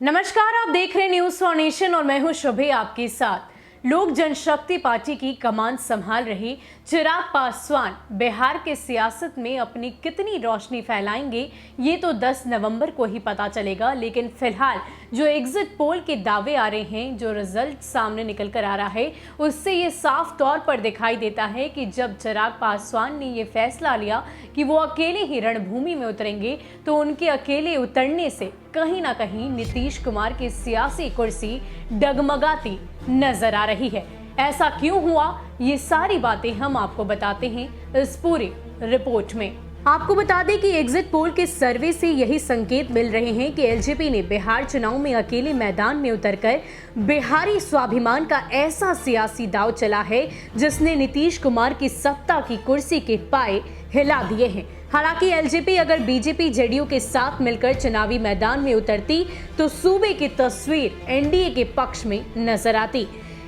नमस्कार, आप देख रहे हैं न्यूज फॉर नेशन और मैं हूं शुभे आपके साथ। लोक जनशक्ति पार्टी की कमान संभाल रहे चिराग पासवान बिहार के सियासत में अपनी कितनी रोशनी फैलाएंगे ये तो 10 नवंबर को ही पता चलेगा। लेकिन फिलहाल जो एग्जिट पोल के दावे आ रहे हैं, जो रिजल्ट सामने निकल कर आ रहा है, उससे ये साफ तौर पर दिखाई देता है कि जब चिराग पासवान ने ये फैसला लिया कि वो अकेले ही रणभूमि में उतरेंगे, तो उनके अकेले उतरने से कहीं ना कहीं नीतीश कुमार की सियासी कुर्सी डगमगाती नजर आ रही है। ऐसा क्यों हुआ, ये सारी बातें हम आपको बताते हैं इस पूरी रिपोर्ट में। आपको बता दें कि एग्जिट पोल के सर्वे से यही संकेत मिल रहे हैं कि एलजेपी ने बिहार चुनाव में अकेले मैदान में उतरकर बिहारी स्वाभिमान का ऐसा सियासी दांव चला है जिसने नीतीश कुमार की सत्ता की कुर्सी के पाए हिला दिए हैं। हालांकि एलजेपी अगर बीजेपी जेडीयू के साथ मिलकर चुनावी मैदान में उतरती तो सूबे की तस्वीर एनडीए के पक्ष में नजर आती।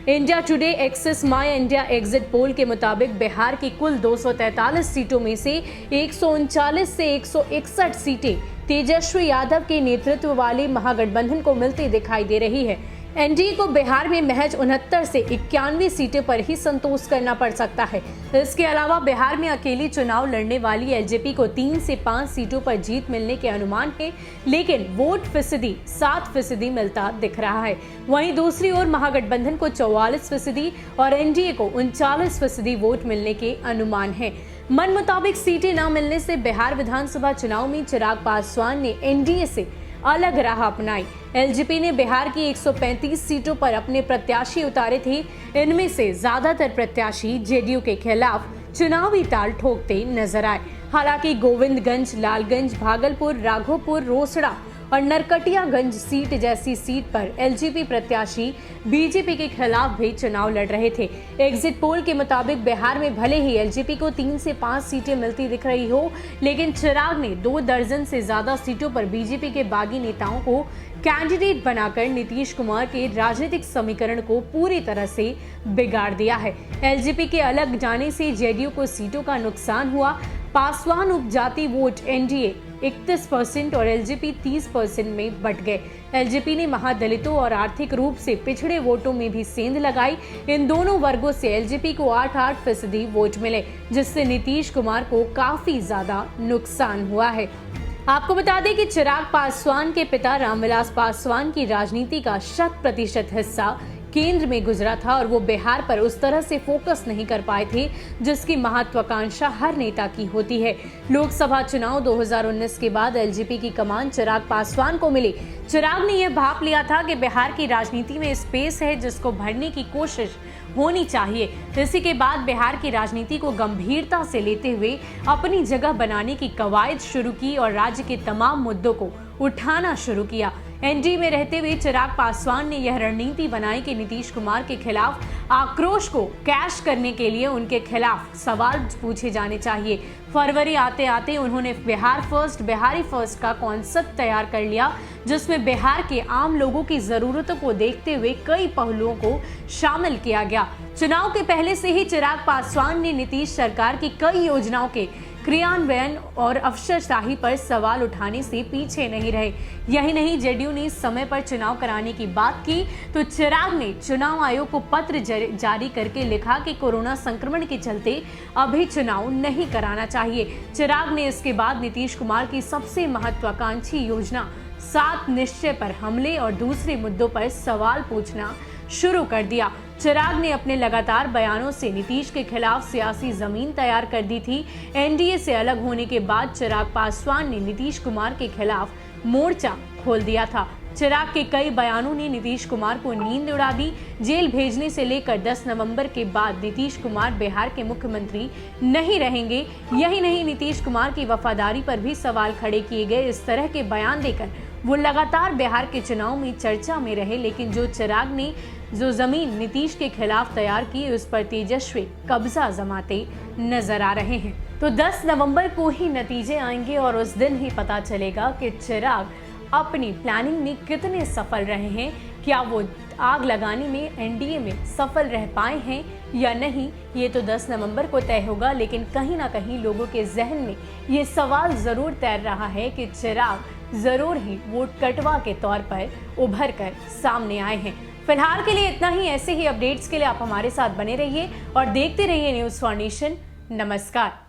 इंडिया टुडे एक्सिस माई इंडिया एग्जिट पोल के मुताबिक बिहार की कुल 243 सीटों में से 139 से 161 सीटें तेजस्वी यादव के नेतृत्व वाले महागठबंधन को मिलती दिखाई दे रही है। एनडीए को बिहार में महज 69 से 91 सीटों पर ही संतोष करना पड़ सकता है। इसके अलावा बिहार में अकेली चुनाव लड़ने वाली एलजेपी को 3 से 5 सीटों पर जीत मिलने के अनुमान है, लेकिन वोट फीसदी 7% मिलता दिख रहा है। वहीं दूसरी ओर महागठबंधन को 44% और एनडीए को 39% वोट मिलने के अनुमान है। मन मुताबिक सीटें न मिलने से बिहार विधानसभा चुनाव में चिराग पासवान ने एनडीए से अलग राह अपनाई। एलजेपी ने बिहार की 135 सीटों पर अपने प्रत्याशी उतारे थे। इनमें से ज्यादातर प्रत्याशी जेडीयू के खिलाफ चुनावी ताल ठोकते नजर आए। हालांकि गोविंदगंज, लालगंज, भागलपुर, राघोपुर, रोसड़ा और नरकटियागंज सीट जैसी सीट पर एलजेपी प्रत्याशी बीजेपी के खिलाफ भी चुनाव लड़ रहे थे। एग्जिट पोल के मुताबिक बिहार में भले ही एलजेपी को 3 से 5 सीटें मिलती दिख रही हो, लेकिन चिराग ने 2 दर्जन से ज्यादा सीटों पर बीजेपी के बागी नेताओं को कैंडिडेट बनाकर नीतीश कुमार के राजनीतिक समीकरण को पूरी तरह से बिगाड़ दिया है। एलजेपी के अलग जाने से जेडीयू को सीटों का नुकसान हुआ। पासवान उपजाति वोट एनडीए 31% और एलजेपी 30% में बंट गए। एलजेपी ने महादलितों और आर्थिक रूप से पिछड़े वोटों में भी सेंध लगाई। इन दोनों वर्गों से एलजेपी को 8% वोट मिले, जिससे नीतीश कुमार को काफी ज्यादा नुकसान हुआ है। आपको बता दें कि चिराग पासवान के पिता रामविलास पासवान की राजनीति का 100% हिस्सा केंद्र में गुजरा था और वो बिहार पर उस तरह से फोकस नहीं कर पाए थे जिसकी महत्वाकांक्षा हर नेता की होती है। लोकसभा चुनाव 2019 के बाद एलजेपी की कमान चिराग पासवान को मिली। चिराग ने यह भाप लिया था कि बिहार की राजनीति में स्पेस है जिसको भरने की कोशिश होनी चाहिए। इसी के बाद बिहार की राजनीति को गंभीरता से लेते हुए अपनी जगह बनाने की कवायद शुरू की और राज्य के तमाम मुद्दों को उठाना शुरू किया। एनडीए में रहते हुए चिराग पासवान ने यह रणनीति बनाई कि नीतीश कुमार के खिलाफ आक्रोश को कैश करने के लिए उनके खिलाफ सवाल पूछे जाने चाहिए। फरवरी आते आते उन्होंने बिहार फर्स्ट, बिहारी फर्स्ट का कॉन्सेप्ट तैयार कर लिया, जिसमें बिहार के आम लोगों की जरूरतों को देखते हुए कई पहलुओं को शामिल किया गया। चुनाव के पहले से ही चिराग पासवान ने नीतीश सरकार की कई योजनाओं के क्रियान्वयन और अफसरशाही पर सवाल उठाने से पीछे नहीं रहे। यही नहीं, जेडीयू ने समय पर चुनाव कराने की बात की तो चिराग ने चुनाव आयोग को पत्र जारी करके लिखा कि कोरोना संक्रमण के चलते अभी चुनाव नहीं कराना चाहिए। चिराग ने इसके बाद नीतीश कुमार की सबसे महत्वाकांक्षी योजना 7 निश्चय पर हमले और दूसरे मुद्दों पर सवाल पूछना शुरू कर दिया। चिराग ने अपने लगातार बयानों से नीतीश के खिलाफ सियासी जमीन तैयार कर दी थी। एनडीए से अलग होने के बाद चिराग पासवान ने नीतीश कुमार के खिलाफ मोर्चा खोल दिया था। चिराग के कई बयानों ने नीतीश कुमार को नींद उड़ा दी। जेल भेजने से लेकर 10 नवंबर के बाद नीतीश कुमार बिहार के मुख्यमंत्री नहीं रहेंगे। यही नहीं, नीतीश कुमार की वफादारी पर भी सवाल खड़े किए गए। इस तरह के बयान देकर वो लगातार बिहार के चुनाव में चर्चा में रहे, लेकिन जो चिराग ने जो जमीन नीतीश के खिलाफ तैयार की उस पर तेजस्वी कब्जा जमाते नजर आ रहे हैं। तो 10 नवंबर को ही नतीजे आएंगे और उस दिन ही पता चलेगा कि चिराग अपनी प्लानिंग में कितने सफल रहे हैं। क्या वो आग लगाने में एनडीए में सफल रह पाए हैं या नहीं, ये तो 10 नवंबर को तय होगा। लेकिन कहीं ना कहीं लोगों के जहन में ये सवाल जरूर तैर रहा है कि चिराग जरूर ही वोट कटवा के तौर पर उभर कर सामने आए हैं। फिलहाल के लिए इतना ही। ऐसे ही अपडेट्स के लिए आप हमारे साथ बने रहिए और देखते रहिए न्यूज़ फॉर नेशन। नमस्कार।